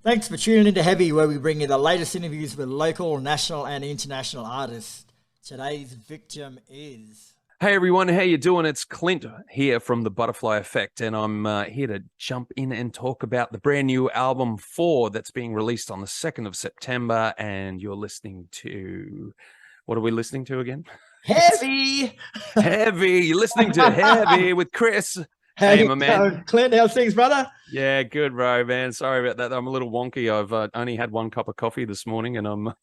Thanks for tuning into Heavy, where we bring you the latest interviews with local, national, and international artists. Today's victim is... Hey everyone, how you doing? It's Clint here from The Butterfly Effect, and I'm here to jump in and talk about the brand new album 4 that's being released on the 2nd of September, and you're listening to... What are we listening to again? Heavy! Heavy! You're listening to Heavy with Chris. How Hey, you my man. going, Clint? How's things, brother? Yeah, good, bro, man. Sorry about that. I'm a little wonky. I've only had one cup of coffee this morning, and I'm...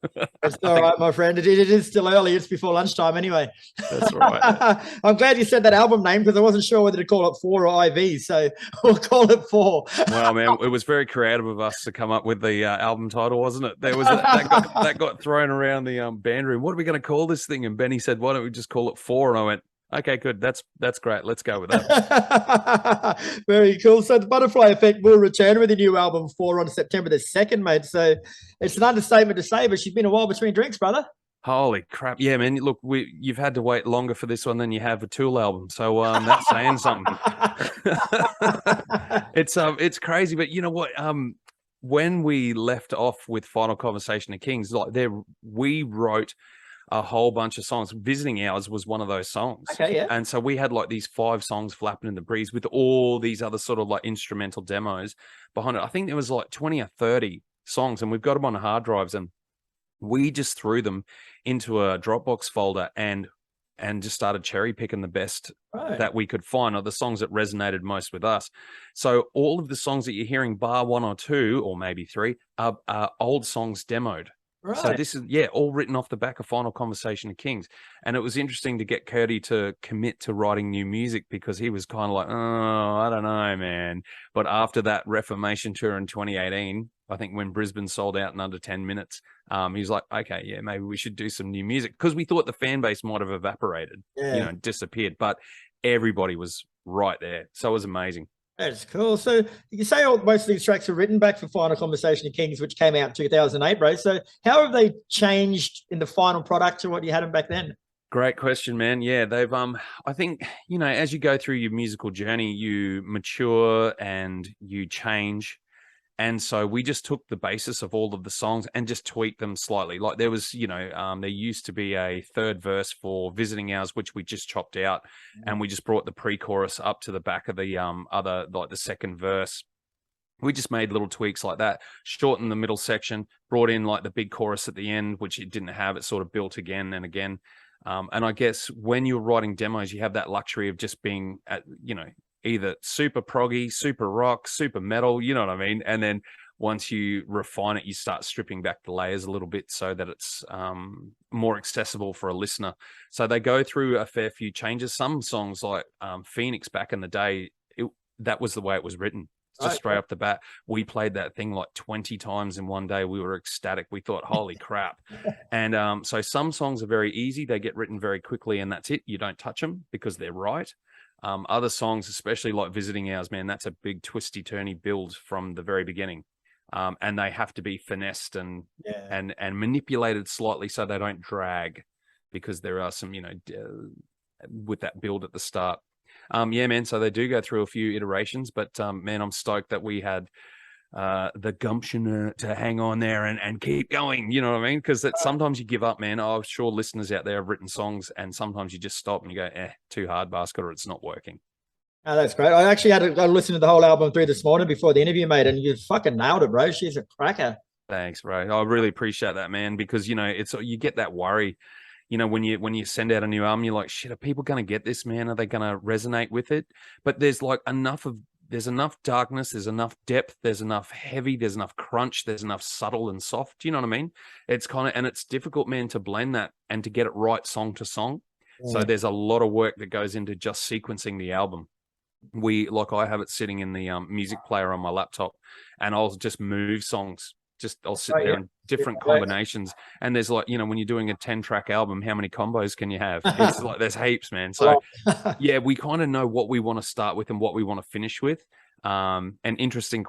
It's all right, my friend. It is still early. It's before lunchtime anyway. That's right. I'm glad you said that album name because I wasn't sure whether to call it 4 or IV, so we'll call it 4. Well, man, it was very creative of us to come up with the album title, wasn't it? There was that got thrown around the band room. What are we going to call this thing? And Benny said, "Why don't we just call it 4?" And I went, "Okay, good. That's great. Let's go with that." Very cool. So the Butterfly Effect will return with a new album 4 on September the 2nd, mate. So it's an understatement to say, but she's been a while between drinks, brother. Holy crap. Yeah, man. Look, you've had to wait longer for this one than you have a Tool album. So that's saying something. It's crazy, but you know what? When we left off with Final Conversation of Kings, we wrote a whole bunch of songs. Visiting Hours was one of those songs. Okay, yeah. And so we had like these 5 songs flapping in the breeze with all these other sort of like instrumental demos behind it. I think there was like 20 or 30 songs, and we've got them on hard drives, and we just threw them into a Dropbox folder and just started cherry picking the best that we could find, or the songs that resonated most with us. So all of the songs that you're hearing, bar 1 or 2 or maybe 3, are old songs demoed. Right. So this is, all written off the back of Final Conversation of Kings. And it was interesting to get Curdy to commit to writing new music, because he was kind of like, oh, I don't know, man. But after that Reformation tour in 2018, I think when Brisbane sold out in under 10 minutes, he was like, okay, yeah, maybe we should do some new music, because we thought the fan base might have evaporated, disappeared. But everybody was right there. So it was amazing. That's cool. So you say most of these tracks are written back for Final Conversation of Kings, which came out in 2008, bro. So how have they changed in the final product to what you had them back then? Great question, man. Yeah, they've I think, as you go through your musical journey, you mature and you change. And so we just took the basis of all of the songs and just tweaked them slightly. Like there was, there used to be a 3rd verse for Visiting Hours, which we just chopped out, and we just brought the pre-chorus up to the back of the other, like the 2nd verse. We just made little tweaks like that, shortened the middle section, brought in like the big chorus at the end, which it didn't have. It sort of built again and again. And I guess when you're writing demos, you have that luxury of just being at, either super proggy, super rock, super metal, you know what I mean? And then once you refine it, you start stripping back the layers a little bit so that it's more accessible for a listener. So they go through a fair few changes. Some songs like Phoenix back in the day, that was the way it was written. Just straight off the bat. We played that thing like 20 times in one day. We were ecstatic. We thought, holy crap. And so some songs are very easy. They get written very quickly, and that's it. You don't touch them because they're right. Other songs, especially like Visiting Hours, man, that's a big twisty-turny build from the very beginning. And they have to be finessed and manipulated slightly so they don't drag, because there are some, with that build at the start. Yeah, man, so they do go through a few iterations, but man, I'm stoked that we had the gumption to hang on there and keep going, you know what I mean? Because sometimes you give up, man. I'm sure listeners out there have written songs, and sometimes you just stop and you go, too hard, basket, or it's not working. Oh, that's great. I actually had to listen to the whole album through this morning before the interview, mate, and you fucking nailed it, bro. She's a cracker. Thanks, bro. I really appreciate that, man, because, you get that worry, when you send out a new album, you're like, shit, are people going to get this, man? Are they going to resonate with it? But there's like there's enough darkness, there's enough depth, there's enough heavy, there's enough crunch, there's enough subtle and soft. Do you know what I mean? It's and it's difficult, man, to blend that and to get it right song to song. Yeah. So there's a lot of work that goes into just sequencing the album. I have it sitting in the music player on my laptop, and I'll just move songs. I'll sit there in different combinations. And there's like, when you're doing a 10-track album, how many combos can you have? It's like, there's heaps, man. So yeah, we kind of know what we want to start with and what we want to finish with. An interesting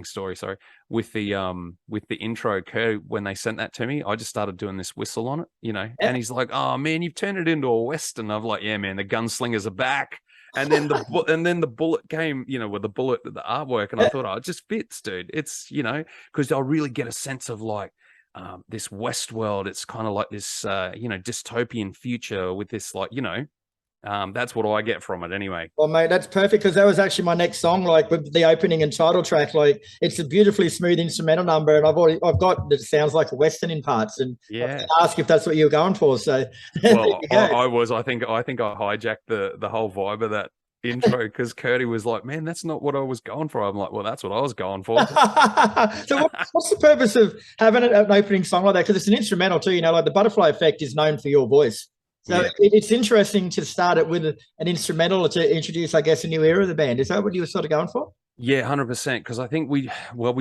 story, sorry. With the intro, Kurt, when they sent that to me, I just started doing this whistle on it, and he's like, oh man, you've turned it into a Western. I'm like, yeah, man, the gunslingers are back. and then the bullet came, with the bullet, the artwork, and I thought, oh, it just fits, dude. It's because I really get a sense of like this West world. It's kind of like this dystopian future with this like that's what I get from it anyway. Well, mate, that's perfect because that was actually my next song. Like with the opening and title track, like it's a beautifully smooth instrumental number, and I've got that sounds like a western in parts, and Yeah. I ask if that's what you're going for. So, Well, I think I hijacked the whole vibe of that intro because Curdy was like, "Man, that's not what I was going for." I'm like, "Well, that's what I was going for." So, what's the purpose of having an opening song like that? Because it's an instrumental too. Like the Butterfly Effect is known for your voice. So it's interesting to start it with an instrumental to introduce, I guess, a new era of the band. Is that what you were sort of going for? Yeah, 100%. Because I think we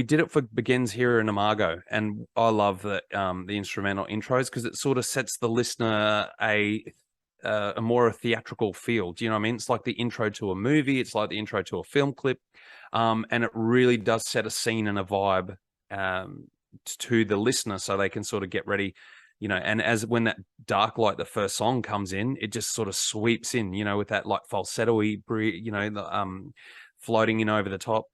did it for Begins Here in Imago, and I love that the instrumental intros because it sort of sets the listener a more theatrical feel. Do you know what I mean? It's like the intro to a movie. It's like the intro to a film clip, and it really does set a scene and a vibe to the listener, so they can sort of get ready. And as when that Dark Light, the first song comes in, it just sort of sweeps in, with that like falsetto-y, floating in over the top.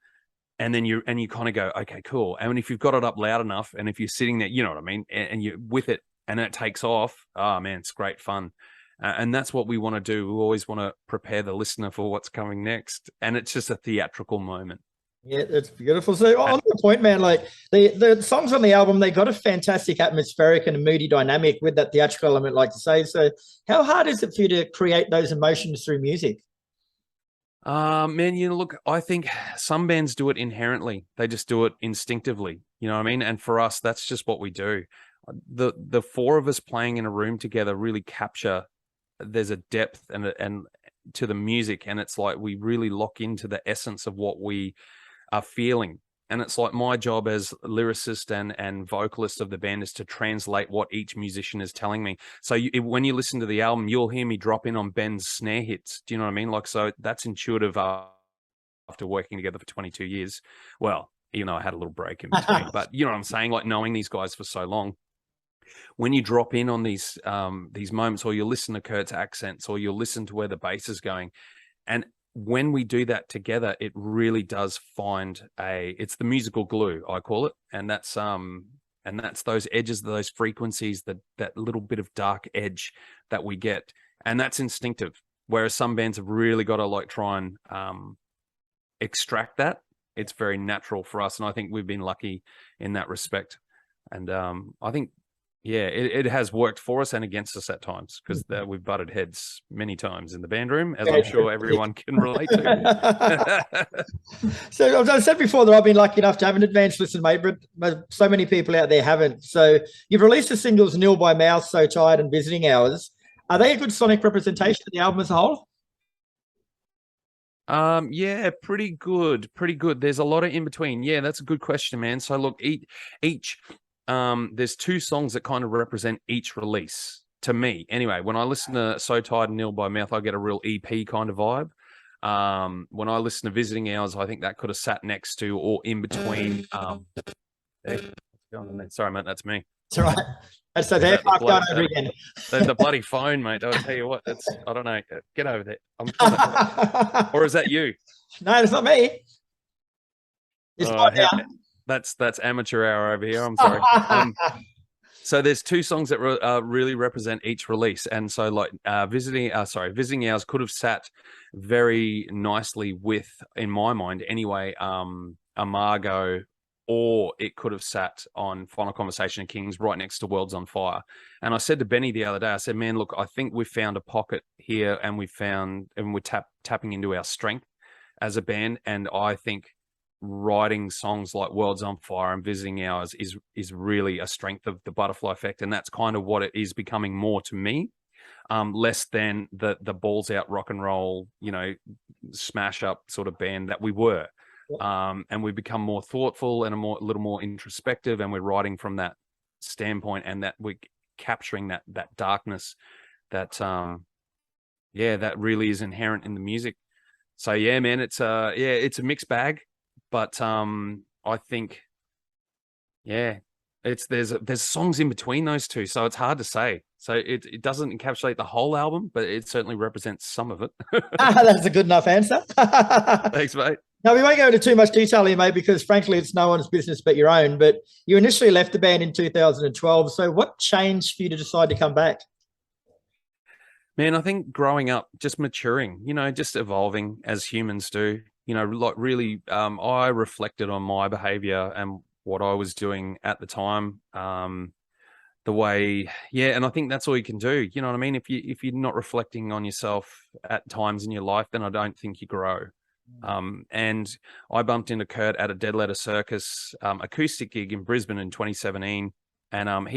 And then you kind of go, okay, cool. And if you've got it up loud enough, and if you're sitting there, you know what I mean, and you're with it, and it takes off, oh man, it's great fun. And that's what we want to do. We always want to prepare the listener for what's coming next. And it's just a theatrical moment. Yeah, that's beautiful. So on the point, man, like the songs on the album, they got a fantastic atmospheric and a moody dynamic with that theatrical element, like to say. So how hard is it for you to create those emotions through music? Man, look, I think some bands do it inherently. They just do it instinctively. You know what I mean? And for us, that's just what we do. The four of us playing in a room together really capture. There's a depth and to the music, and it's like we really lock into the essence of what we are feeling. And it's like my job as lyricist and vocalist of the band is to translate what each musician is telling me. So when you listen to the album, you'll hear me drop in on Ben's snare hits. Do you know what I mean? Like, so that's intuitive after working together for 22 years. Well, I had a little break in between, but you know what I'm saying? Like knowing these guys for so long. When you drop in on these moments, or you'll listen to Kurt's accents, or you'll listen to where the bass is going, and when we do that together, it really does it's the musical glue, I call it. And that's those edges, those frequencies, that little bit of dark edge that we get. And that's instinctive. Whereas some bands have really got to like try and extract that. It's very natural for us. And I think we've been lucky in that respect. And I think, yeah, it has worked for us and against us at times because we've butted heads many times in the band room, as I'm sure everyone can relate to. So as I said before that I've been lucky enough to have an advanced listen, mate, but so many people out there haven't. So you've released the singles Nil by Mouth, So Tired, and Visiting Hours. Are they a good sonic representation of the album as a whole? Yeah, pretty good. There's a lot of in between. Yeah, that's a good question, man. So look, each there's two songs that kind of represent each release to me. Anyway, when I listen to So Tired and Nil by Mouth, I get a real EP kind of vibe. When I listen to Visiting Hours, I think that could have sat next to or in between. Sorry, mate, that's me. It's all right. That's so they're going over again. The bloody phone, mate. I'll tell you what. I don't know. Get over there. Or is that you? No, it's not me. It's not down. That's amateur hour over here. I'm sorry. So there's two songs that really represent each release, and so like Visiting Hours could have sat very nicely with, in my mind anyway, Imago, or it could have sat on Final Conversation of Kings right next to Worlds on Fire. And I said to Benny the other day, I said, man, look, I think we've found a pocket here, and we're tapping into our strength as a band, and I think writing songs like Worlds on Fire and Visiting Hours is really a strength of the Butterfly Effect, and that's kind of what it is becoming more to me, less than the balls out rock and roll, smash up sort of band that we were. And we've become more thoughtful and a little more introspective, and we're writing from that standpoint, and that we're capturing that darkness that that really is inherent in the music. So yeah, man, it's a mixed bag. But I think, yeah, There's songs in between those two, so it's hard to say. So it doesn't encapsulate the whole album, but it certainly represents some of it. That's a good enough answer. Thanks, mate. Now, we won't go into too much detail here, mate, because frankly, it's no one's business but your own. But you initially left the band in 2012. So what changed for you to decide to come back? Man, I think growing up, just maturing, just evolving as humans do. Like really, I reflected on my behavior and what I was doing at the time. The way, yeah, and I think that's all you can do. You know what I mean? If you're not reflecting on yourself at times in your life, then I don't think you grow. And I bumped into Kurt at a Dead Letter Circus acoustic gig in Brisbane in 2017. And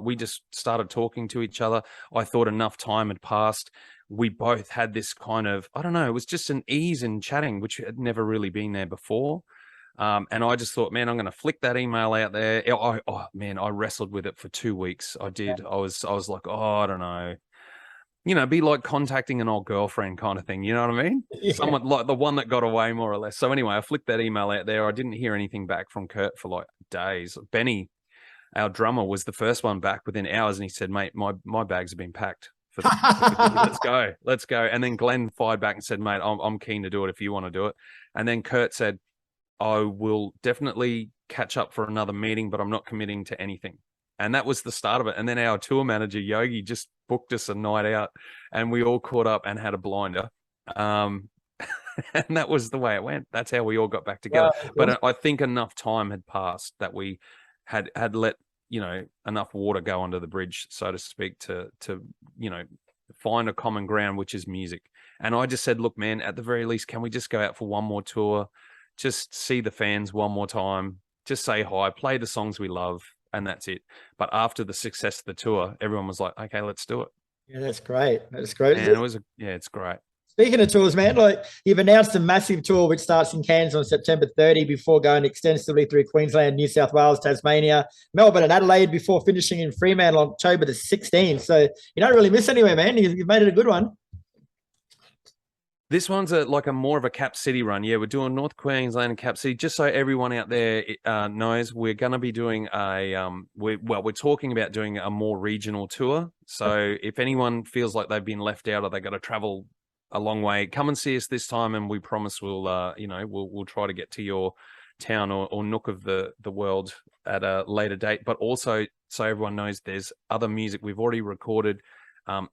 we just started talking to each other. I thought enough time had passed. We both had this kind of, I don't know, it was just an ease in chatting, which had never really been there before. And I just thought, man, I'm going to flick that email out there. Man, I wrestled with it for 2 weeks. I did. I was like, I don't know. Be like contacting an old girlfriend kind of thing. You know what I mean? Yeah. Someone like the one that got away, more or less. So anyway, I flicked that email out there. I didn't hear anything back from Kurt for like days. Benny, our drummer, was the first one back within hours, and he said, mate, my bags have been packed. Let's go. And then Glenn fired back and said, mate, I'm keen to do it if you want to do it. And then Kurt said, I will definitely catch up for another meeting, but I'm not committing to anything. And that was the start of it. And then our tour manager, Yogi, just booked us a night out, and we all caught up and had a blinder. And that was the way it went. That's how we all got back together. Wow. But I think enough time had passed that we had let, enough water go under the bridge, so to speak, to find a common ground, which is music. And I just said, look, man, at the very least, can we just go out for one more tour? Just see the fans one more time, just say hi, play the songs we love, and that's it. But after the success of the tour, everyone was like, okay, let's do it. Yeah, that's great. That's great. And it's great. Speaking of tours, man, like you've announced a massive tour which starts in Cairns on September 30 before going extensively through Queensland, New South Wales, Tasmania, Melbourne and Adelaide before finishing in Fremantle on October the 16th. So you don't really miss anywhere, man. You've made it a good one. This one's like a more of a Cap City run. Yeah, we're doing North Queensland and Cap City. Just so everyone out there knows, we're going to be doing we're talking about doing a more regional tour. So if anyone feels like they've been left out or they got to travel a long way, come and see us this time, and we promise we'll try to get to your town or nook of the world at a later date. But also, so everyone knows, there's other music we've already recorded.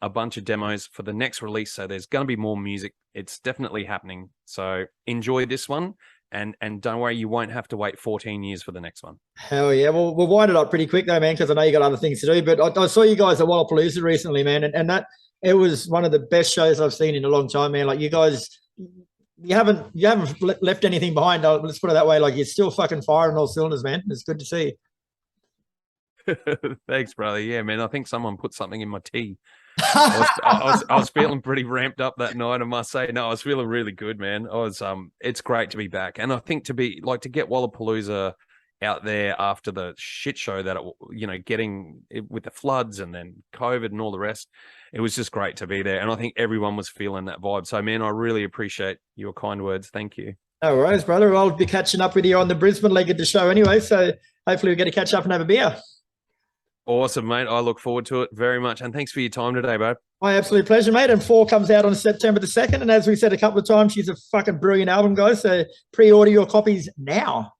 A bunch of demos for the next release, so there's going to be more music. It's definitely happening, so enjoy this one, and don't worry, you won't have to wait 14 years for the next one. Hell yeah. Well, we'll wind it up pretty quick though, man, because I know you got other things to do. But I saw you guys at Wallapalooza recently, man, and that it was one of the best shows I've seen in a long time, man. Like you guys, you haven't left anything behind. Let's put it that way. Like you're still fucking firing all cylinders, man. It's good to see. Thanks, brother. Yeah, man. I think someone put something in my tea. I was feeling pretty ramped up that night, I must say. No, I was feeling really good, man. It's great to be back, and I think to get Wallapalooza out there after the shit show that getting it with the floods and then COVID and all the rest, it was just great to be there, and I think everyone was feeling that vibe. So, man, I really appreciate your kind words. Thank you. No worries, brother. I'll be catching up with you on the Brisbane leg of the show anyway, so hopefully we get to catch up and have a beer. Awesome, mate. I look forward to it very much. And thanks for your time today, bro. My absolute pleasure, mate. And 4 comes out on September the 2nd. And as we said a couple of times, she's a fucking brilliant album, guys. So pre-order your copies now.